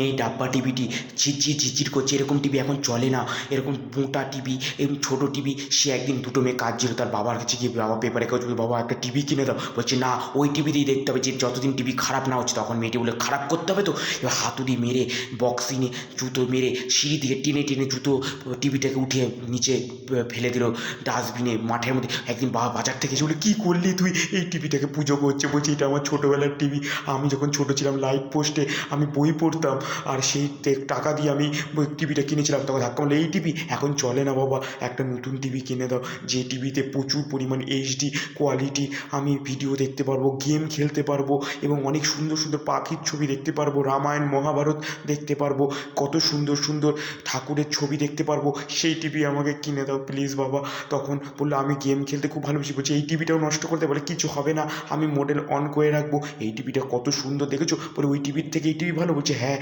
এই ডাব্বা টিভিটি ঝিরঝির ঝিরঝির করছে, এরকম টিভি এখন চলে না। এরকম মোটা টিভি, এরকম ছোটো টিভি। সে একদিন দুটো মেয়ে কাঁদছিল, তার বাবার কাছে গিয়ে বাবা পেপারে কাগজ বলে, বাবা একটা টিভি কিনে দাও। বলছে না, ওই টিভিতেই দেখতে হবে, যে যতদিন টিভি খারাপ না হচ্ছে। তখন মেয়েটি বলে, খারাপ করতে হবে তো। এবার হাতুড়ি মেরে, বক্সিংয়ে জুতো মেরে, সিঁড়ি থেকে টেনে টেনে জুতো টিভিটাকে উঠিয়ে নিচে ফেলে দিল ডাস্টবিনে, মাঠের মধ্যে। একদিন বাবা বাজার থেকে এসে বলে, কী করলি তুই? এই টিভিটাকে পুজো করছে। বলছে এটা আমার ছোটোবেলার টিভি, আমি যখন ছোটো ছিলাম লাইট পোস্টে আমি বই পড়তাম, আর সেই টাকা দিয়ে আমি ওই টিভিটা কিনেছিলাম। তখন ধাক্কা মারলো, এই টিভি এখন চলে না বাবা, একটা নতুন টিভি কিনে দাও, যে টিভিতে প্রচুর পরিমাণ এইচডি কোয়ালিটি, আমি ভিডিও দেখতে পারবো, গেম খেলতে পারবো, এবং অনেক সুন্দর সুন্দর পাখির ছবি দেখতে পারবো, রামায়ণ মহাভারত দেখতে পারবো, কত সুন্দর সুন্দর ঠাকুরের ছবি দেখতে পারবো। সেই টিভি আমাকে কিনে দাও প্লিজ বাবা। তখন বললো, আমি গেম খেলতে খুব ভালোবাসি। বলছে এই টিভিটাও নষ্ট করতে? বলে কিছু হবে না, আমি মডেল অন করে রাখবো। এই টিভিটা কত সুন্দর দেখেছো? বলে ওই টিভির থেকে এই টিভি ভালো? বলছে হ্যাঁ।